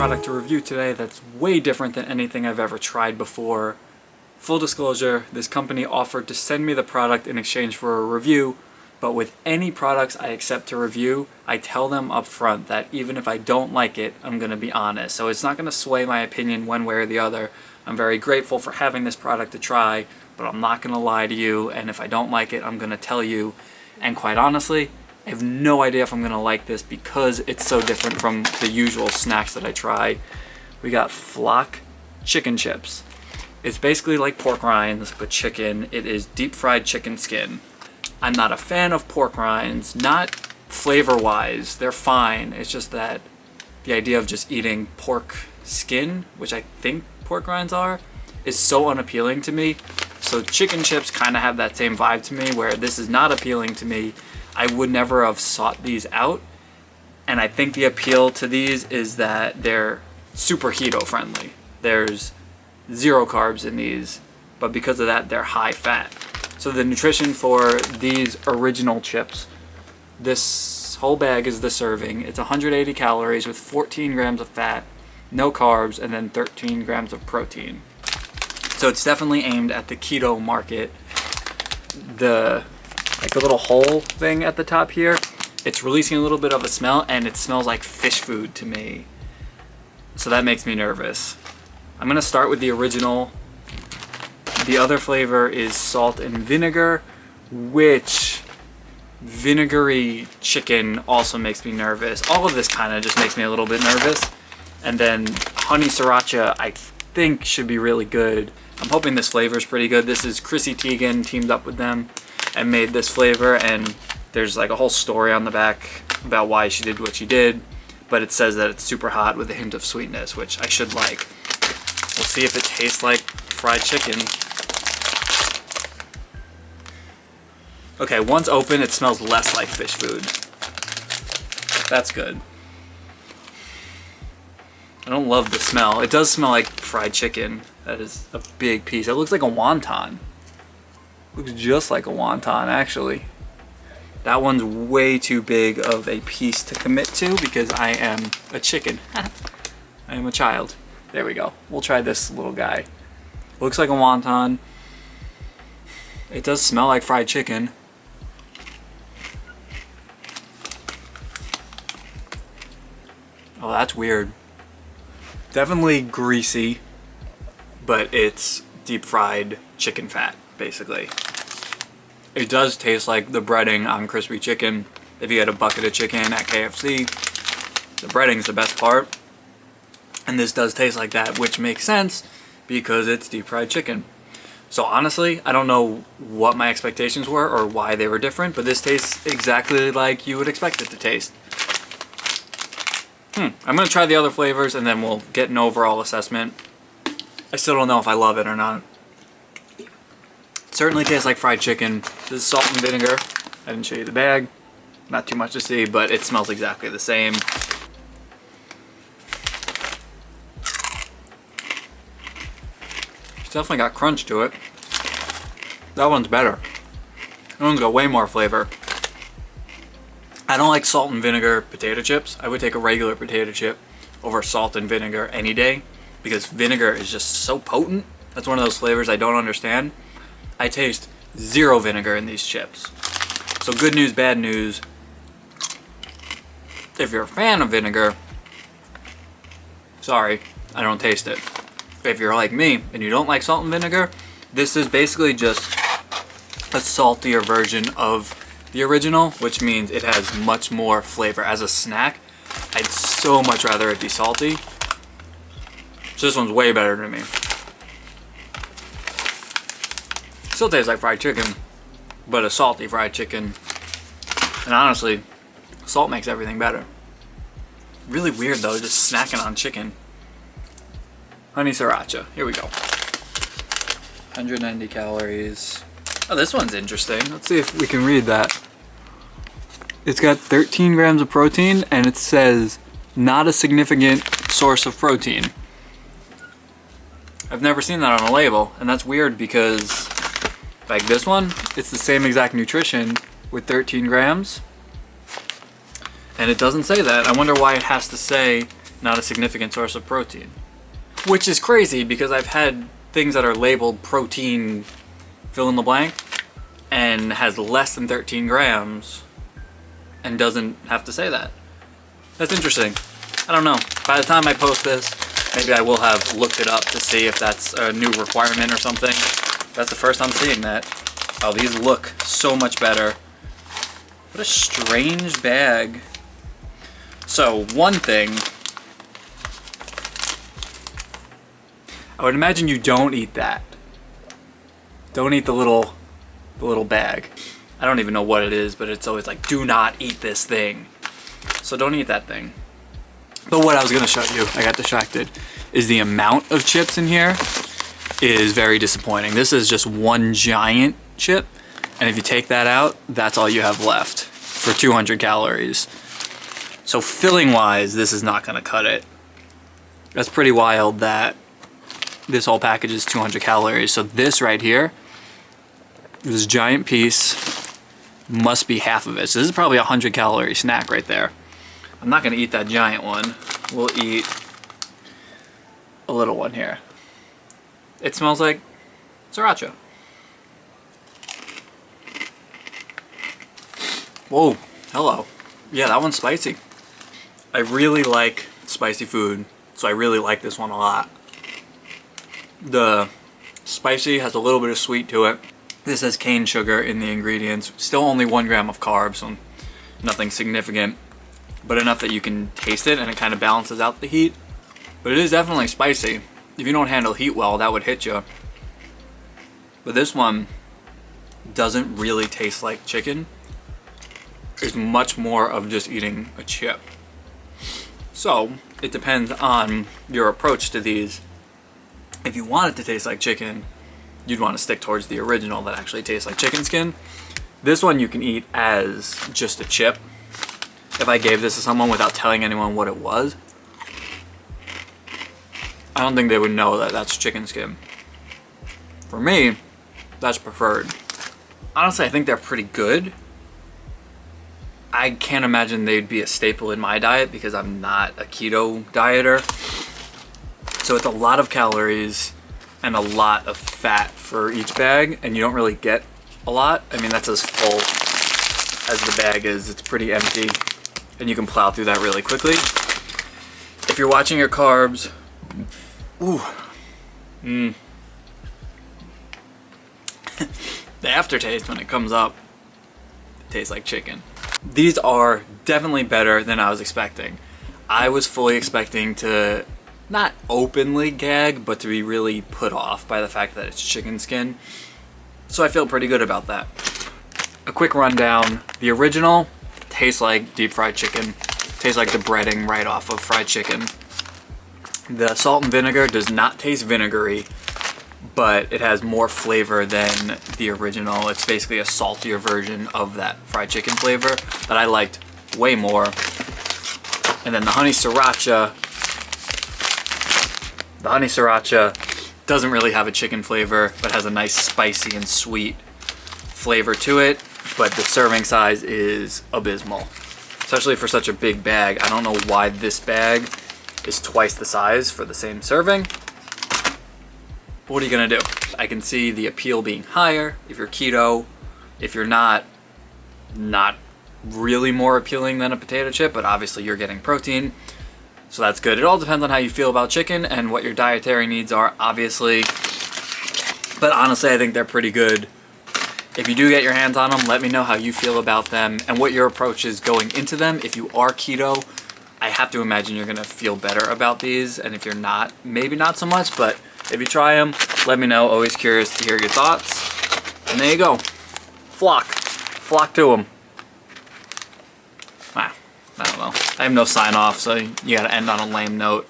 product to review today that's way different than anything I've ever tried before. Full disclosure, this company offered to send me the product in exchange for a review, but with any products I accept to review, I tell them up front that even if I don't like it, I'm going to be honest. So it's not going to sway my opinion one way or the other. I'm very grateful for having this product to try, but I'm not going to lie to you, and if I don't like it, I'm going to tell you. And quite honestly, I have no idea if I'm going to like this because it's so different from the usual snacks that I try. We got Flock chicken chips. It's basically like pork rinds, but chicken. It is deep fried chicken skin. I'm not a fan of pork rinds, not flavor-wise. They're fine. It's just that the idea of just eating pork skin, which I think pork rinds are, is so unappealing to me. So chicken chips kind of have that same vibe to me, where this is not appealing to me. I would never have sought these out. And I think the appeal to these is that they're super keto friendly. There's 0 carbs in these, but because of that, they're high fat. So the nutrition for these original chips, this whole bag is the serving. It's 180 calories with 14 grams of fat, no carbs, and then 13 grams of protein. So it's definitely aimed at the keto market. The little hole thing at the top here, it's releasing a little bit of a smell, and it smells like fish food to me. So that makes me nervous. I'm gonna start with the original. The other flavor is salt and vinegar, which vinegary chicken also makes me nervous. All of this kind of just makes me a little bit nervous. And then honey sriracha, I think should be really good. I'm hoping this flavor is pretty good. This is Chrissy Teigen teamed up with them and made this flavor, and there's like a whole story on the back about why she did what she did, but it says that it's super hot with a hint of sweetness, which I should like. We'll see if it tastes like fried chicken. Okay, once open, it smells less like fish food. That's good. I don't love the smell. It does smell like fried chicken. That is a big piece. It looks like a wonton. Looks just like a wonton, actually. That one's way too big of a piece to commit to because I am a chicken. I am a child. There we go. We'll try this little guy. Looks like a wonton. It does smell like fried chicken. Oh, that's weird. Definitely greasy, but it's deep fried chicken fat, basically. It does taste like the breading on crispy chicken. If you get a bucket of chicken at KFC, the breading's the best part. And this does taste like that, which makes sense because it's deep fried chicken. So honestly, I don't know what my expectations were or why they were different, but this tastes exactly like you would expect it to taste. I'm gonna try the other flavors and then we'll get an overall assessment. I still don't know if I love it or not. It certainly tastes like fried chicken. This is salt and vinegar. I didn't show you the bag. Not too much to see, but it smells exactly the same. It's definitely got crunch to it. That one's better. That one's got way more flavor. I don't like salt and vinegar potato chips. I would take a regular potato chip over salt and vinegar any day because vinegar is just so potent. That's one of those flavors I don't understand. I taste 0 vinegar in these chips. So good news, bad news. If you're a fan of vinegar, sorry, I don't taste it. If you're like me and you don't like salt and vinegar, this is basically just a saltier version of the original, which means it has much more flavor. As a snack, I'd so much rather it be salty. So this one's way better to me. Still tastes like fried chicken, but a salty fried chicken. And honestly, salt makes everything better. Really weird though, just snacking on chicken. Honey sriracha, here we go. 190 calories. Oh, this one's interesting. Let's see if we can read that. It's got 13 grams of protein and it says not a significant source of protein. I've never seen that on a label, and that's weird because like this one, it's the same exact nutrition with 13 grams. And it doesn't say that. I wonder why it has to say not a significant source of protein. Which is crazy because I've had things that are labeled protein fill in the blank and has less than 13 grams and doesn't have to say that. That's interesting. I don't know. By the time I post this, maybe I will have looked it up to see if that's a new requirement or something. That's the first I'm seeing that. Oh, these look so much better. What a strange bag. So, one thing, I would imagine you don't eat that. Don't eat the little bag. I don't even know what it is, but it's always like, do not eat this thing. So don't eat that thing. But what I was gonna show you, I got distracted, is the amount of chips in here is very disappointing. This is just one giant chip, and if you take that out, that's all you have left for 200 calories. So filling wise, this is not gonna cut it. That's pretty wild that this whole package is 200 calories. So this right here, this giant piece must be half of it. So this is probably a 100 calorie snack right there. I'm not gonna eat that giant one. We'll eat a little one here. It smells like sriracha. Whoa, hello. Yeah, that one's spicy. I really like spicy food, so I really like this one a lot. The spicy has a little bit of sweet to it. This has cane sugar in the ingredients. Still only 1 gram of carbs, so nothing significant, but enough that you can taste it and it kind of balances out the heat. But it is definitely spicy. If you don't handle heat well, that would hit you. But this one doesn't really taste like chicken. It's much more of just eating a chip. So it depends on your approach to these. If you want it to taste like chicken, you'd want to stick towards the original that actually tastes like chicken skin. This one you can eat as just a chip. If I gave this to someone without telling anyone what it was, I don't think they would know that that's chicken skin. For me, that's preferred. Honestly, I think they're pretty good. I can't imagine they'd be a staple in my diet because I'm not a keto dieter. So it's a lot of calories and a lot of fat for each bag, and you don't really get a lot. I mean, that's as full as the bag is. It's pretty empty, and you can plow through that really quickly. If you're watching your carbs, the aftertaste when it comes up, it tastes like chicken. These are definitely better than I was expecting. I was fully expecting to not openly gag, but to be really put off by the fact that it's chicken skin. So I feel pretty good about that. A quick rundown. The original tastes like deep fried chicken. Tastes like the breading right off of fried chicken. The salt and vinegar does not taste vinegary, but it has more flavor than the original. It's basically a saltier version of that fried chicken flavor that I liked way more. And then the honey sriracha doesn't really have a chicken flavor, but has a nice spicy and sweet flavor to it. But the serving size is abysmal, especially for such a big bag. I don't know why this bag is twice the size for the same serving. But what are you gonna do? I can see the appeal being higher if you're keto. If you're not really more appealing than a potato chip, but obviously you're getting protein. So that's good. It all depends on how you feel about chicken and what your dietary needs are, obviously. But honestly, I think they're pretty good. If you do get your hands on them, let me know how you feel about them and what your approach is going into them. If you are keto, I have to imagine you're gonna feel better about these. And if you're not, maybe not so much, but if you try them, let me know. Always curious to hear your thoughts. And there you go. Flock to them. I don't know. I have no sign off, so you gotta end on a lame note.